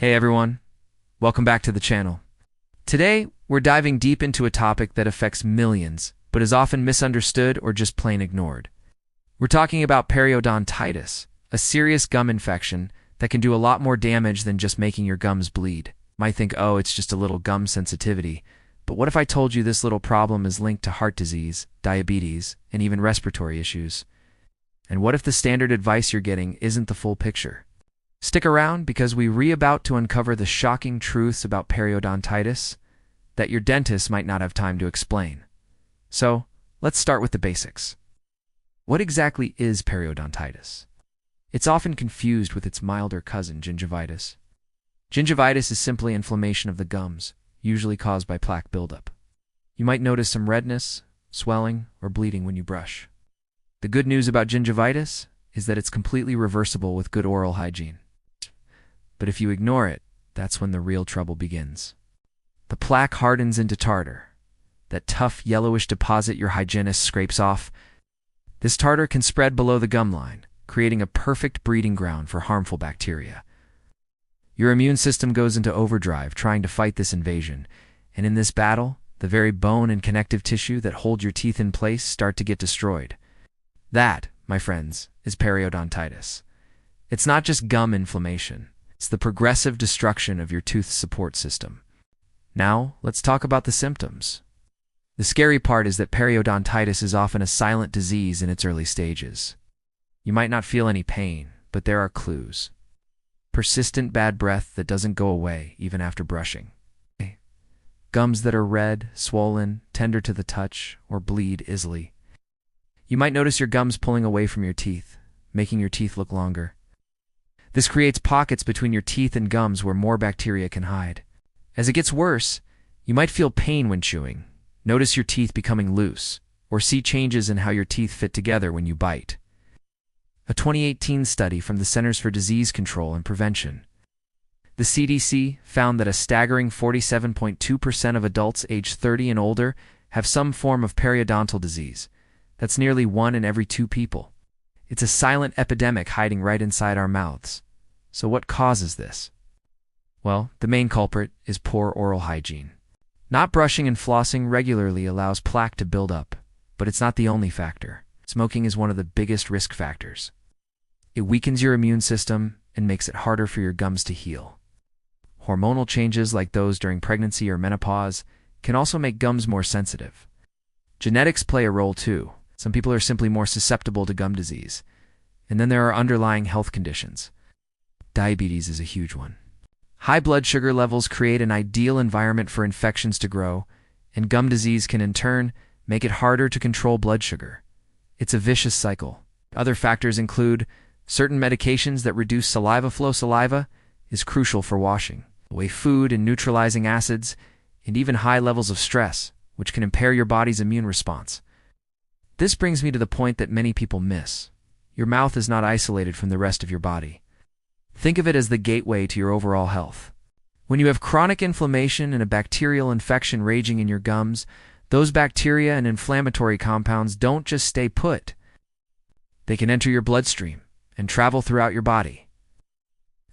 Hey everyone, welcome back to the channel. Today, we're diving deep into a topic that affects millions, but is often misunderstood or just plain ignored. We're talking about periodontitis, a serious gum infection that can do a lot more damage than just making your gums bleed. You might think, oh, it's just a little gum sensitivity, but what if I told you this little problem is linked to heart disease, diabetes, and even respiratory issues? And what if the standard advice you're getting isn't the full picture? Stick around because we're about to uncover the shocking truths about periodontitis that your dentist might not have time to explain. So, let's start with the basics. What exactly is periodontitis? It's often confused with its milder cousin, gingivitis. Gingivitis is simply inflammation of the gums, usually caused by plaque buildup. You might notice some redness, swelling, or bleeding when you brush. The good news about gingivitis is that it's completely reversible with good oral hygiene. But if you ignore it, that's when the real trouble begins. The plaque hardens into tartar, that tough yellowish deposit your hygienist scrapes off. This tartar can spread below the gum line, creating a perfect breeding ground for harmful bacteria. Your immune system goes into overdrive trying to fight this invasion, and in this battle, the very bone and connective tissue that hold your teeth in place start to get destroyed. That, my friends, is periodontitis. It's not just gum inflammation. It's the progressive destruction of your tooth support system. Now, let's talk about the symptoms. The scary part is that periodontitis is often a silent disease in its early stages. You might not feel any pain, but there are clues. Persistent bad breath that doesn't go away even after brushing. Gums that are red, swollen, tender to the touch, or bleed easily. You might notice your gums pulling away from your teeth, making your teeth look longer. This creates pockets between your teeth and gums where more bacteria can hide. As it gets worse, you might feel pain when chewing, notice your teeth becoming loose, or see changes in how your teeth fit together when you bite. A 2018 study from the Centers for Disease Control and Prevention, the CDC, found that a staggering 47.2% of adults aged 30 and older have some form of periodontal disease. That's nearly 1 in every 2 people. It's a silent epidemic hiding right inside our mouths. So what causes this? Well, the main culprit is poor oral hygiene. Not brushing and flossing regularly allows plaque to build up, but it's not the only factor. Smoking is one of the biggest risk factors. It weakens your immune system and makes it harder for your gums to heal. Hormonal changes like those during pregnancy or menopause can also make gums more sensitive. Genetics play a role too. Some people are simply more susceptible to gum disease. And then there are underlying health conditions. Diabetes is a huge one. High blood sugar levels create an ideal environment for infections to grow, and gum disease can in turn make it harder to control blood sugar. It's a vicious cycle. Other factors include certain medications that reduce saliva flow. Saliva is crucial for washing away food and neutralizing acids, and even high levels of stress, which can impair your body's immune response. This brings me to the point that many people miss. Your mouth is not isolated from the rest of your body. Think of it as the gateway to your overall health. When you have chronic inflammation and a bacterial infection raging in your gums, those bacteria and inflammatory compounds don't just stay put. They can enter your bloodstream and travel throughout your body.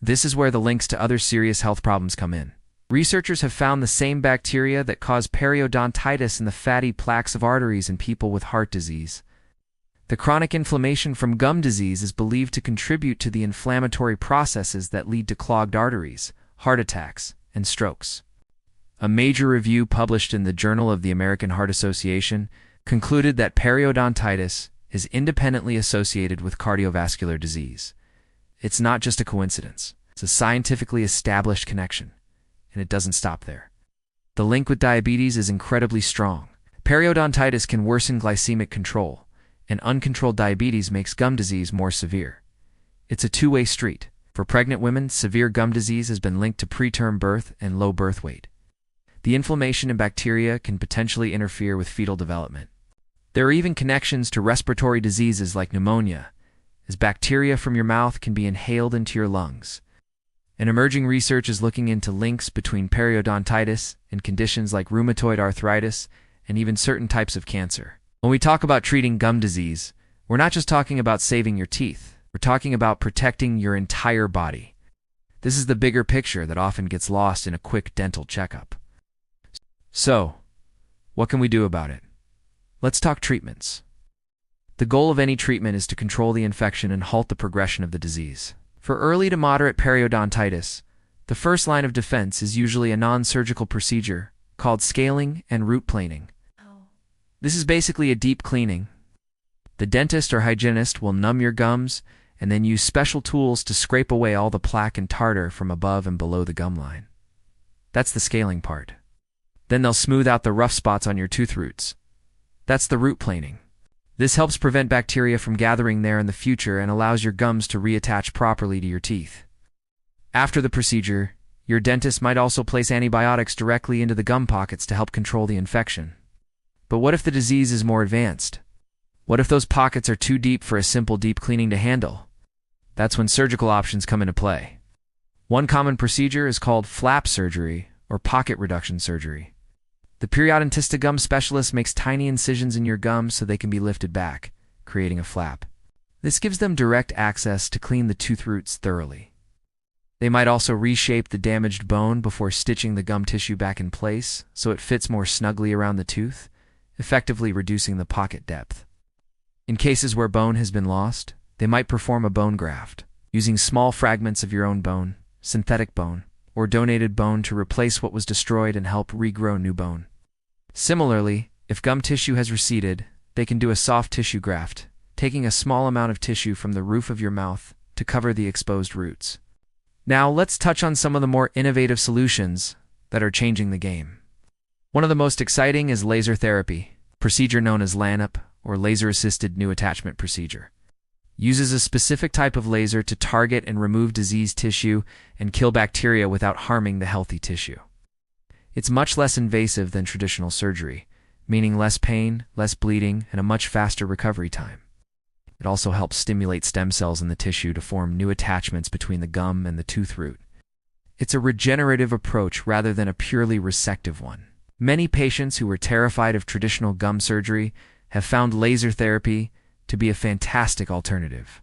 This is where the links to other serious health problems come in. Researchers have found the same bacteria that cause periodontitis in the fatty plaques of arteries in people with heart disease. The chronic inflammation from gum disease is believed to contribute to the inflammatory processes that lead to clogged arteries, heart attacks, and strokes. A major review published in the Journal of the American Heart Association concluded that periodontitis is independently associated with cardiovascular disease. It's not just a coincidence. It's a scientifically established connection. And it doesn't stop there. The link with diabetes is incredibly strong. Periodontitis can worsen glycemic control, and uncontrolled diabetes makes gum disease more severe. It's a two-way street. For pregnant women, severe gum disease has been linked to preterm birth and low birth weight. The inflammation and bacteria can potentially interfere with fetal development. There are even connections to respiratory diseases like pneumonia, as bacteria from your mouth can be inhaled into your lungs. And emerging research is looking into links between periodontitis and conditions like rheumatoid arthritis and even certain types of cancer. When we talk about treating gum disease, we're not just talking about saving your teeth. We're talking about protecting your entire body. This is the bigger picture that often gets lost in a quick dental checkup. So, what can we do about it? Let's talk treatments. The goal of any treatment is to control the infection and halt the progression of the disease. For early to moderate periodontitis, the first line of defense is usually a non-surgical procedure called scaling and root planing. This is basically a deep cleaning. The dentist or hygienist will numb your gums and then use special tools to scrape away all the plaque and tartar from above and below the gum line. That's the scaling part. Then they'll smooth out the rough spots on your tooth roots. That's the root planing. This helps prevent bacteria from gathering there in the future and allows your gums to reattach properly to your teeth. After the procedure, your dentist might also place antibiotics directly into the gum pockets to help control the infection. But what if the disease is more advanced? What if those pockets are too deep for a simple deep cleaning to handle? That's when surgical options come into play. One common procedure is called flap surgery or pocket reduction surgery. The periodontist gum specialist makes tiny incisions in your gums so they can be lifted back, creating a flap. This gives them direct access to clean the tooth roots thoroughly. They might also reshape the damaged bone before stitching the gum tissue back in place so it fits more snugly around the tooth, effectively reducing the pocket depth. In cases where bone has been lost, they might perform a bone graft, using small fragments of your own bone, synthetic bone, or donated bone to replace what was destroyed and help regrow new bone. Similarly, if gum tissue has receded, they can do a soft tissue graft, taking a small amount of tissue from the roof of your mouth to cover the exposed roots. Now let's touch on some of the more innovative solutions that are changing the game. One of the most exciting is laser therapy, procedure known as LANAP or laser-assisted new attachment procedure. Uses a specific type of laser to target and remove diseased tissue and kill bacteria without harming the healthy tissue. It's much less invasive than traditional surgery, meaning less pain, less bleeding, and a much faster recovery time. It also helps stimulate stem cells in the tissue to form new attachments between the gum and the tooth root. It's a regenerative approach rather than a purely resective one. Many patients who were terrified of traditional gum surgery have found laser therapy to be a fantastic alternative.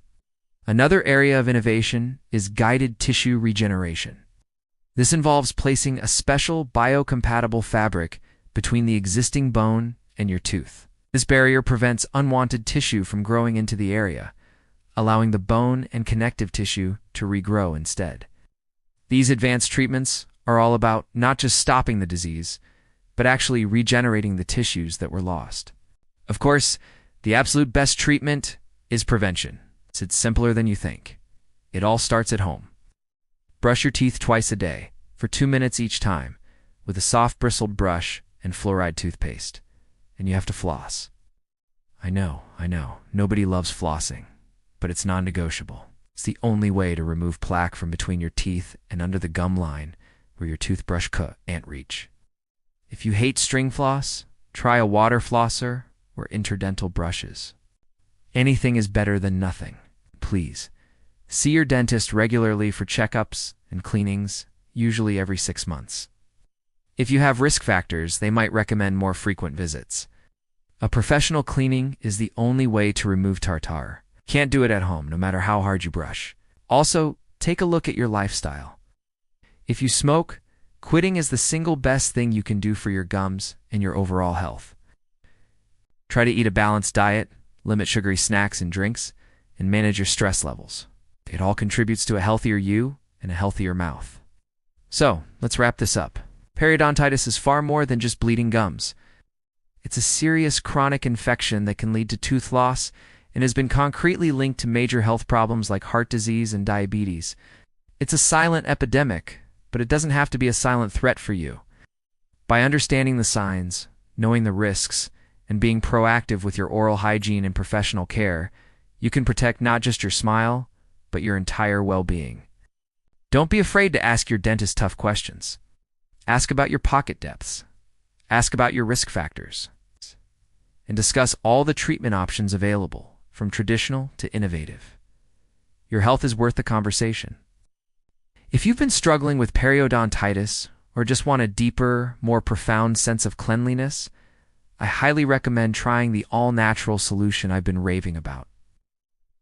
Another area of innovation is guided tissue regeneration. This involves placing a special biocompatible fabric between the existing bone and your tooth. This barrier prevents unwanted tissue from growing into the area, allowing the bone and connective tissue to regrow instead. These advanced treatments are all about not just stopping the disease, but actually regenerating the tissues that were lost. Of course, the absolute best treatment is prevention. It's simpler than you think. It all starts at home. Brush your teeth twice a day, for 2 minutes each time, with a soft bristled brush and fluoride toothpaste. And you have to floss. I know, nobody loves flossing, but it's non-negotiable. It's the only way to remove plaque from between your teeth and under the gum line where your toothbrush can't reach. If you hate string floss, try a water flosser or interdental brushes. Anything is better than nothing. Please, see your dentist regularly for checkups and cleanings, usually every 6 months. If you have risk factors, they might recommend more frequent visits. A professional cleaning is the only way to remove tartar. Can't do it at home, no matter how hard you brush. Also, take a look at your lifestyle. If you smoke, quitting is the single best thing you can do for your gums and your overall health. Try to eat a balanced diet, limit sugary snacks and drinks, and manage your stress levels. It all contributes to a healthier you and a healthier mouth. So, let's wrap this up. Periodontitis is far more than just bleeding gums. It's a serious chronic infection that can lead to tooth loss and has been concretely linked to major health problems like heart disease and diabetes. It's a silent epidemic, but it doesn't have to be a silent threat for you. By understanding the signs, knowing the risks, and being proactive with your oral hygiene and professional care, you can protect not just your smile, but your entire well-being. Don't be afraid to ask your dentist tough questions. Ask about your pocket depths. Ask about your risk factors. And discuss all the treatment options available, from traditional to innovative. Your health is worth the conversation. If you've been struggling with periodontitis or just want a deeper, more profound sense of cleanliness, I highly recommend trying the all-natural solution I've been raving about.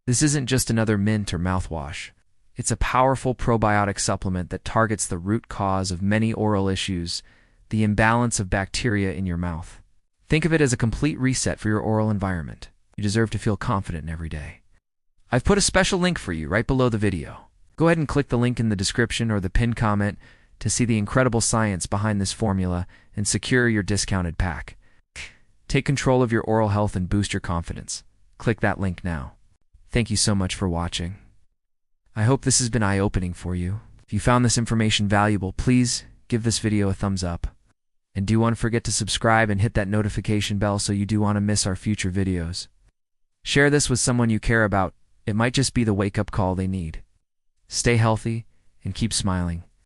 This isn't just another mint or mouthwash. It's a powerful probiotic supplement that targets the root cause of many oral issues, the imbalance of bacteria in your mouth. Think of it as a complete reset for your oral environment. You deserve to feel confident every day. I've put a special link for you right below the video. Go ahead and click the link in the description or the pinned comment to see the incredible science behind this formula and secure your discounted pack. Take control of your oral health and boost your confidence. Click that link now. Thank you so much for watching. I hope this has been eye-opening for you. If you found this information valuable, please give this video a thumbs up. And do not forget to subscribe and hit that notification bell so you don't want to miss our future videos. Share this with someone you care about. It might just be the wake-up call they need. Stay healthy and keep smiling.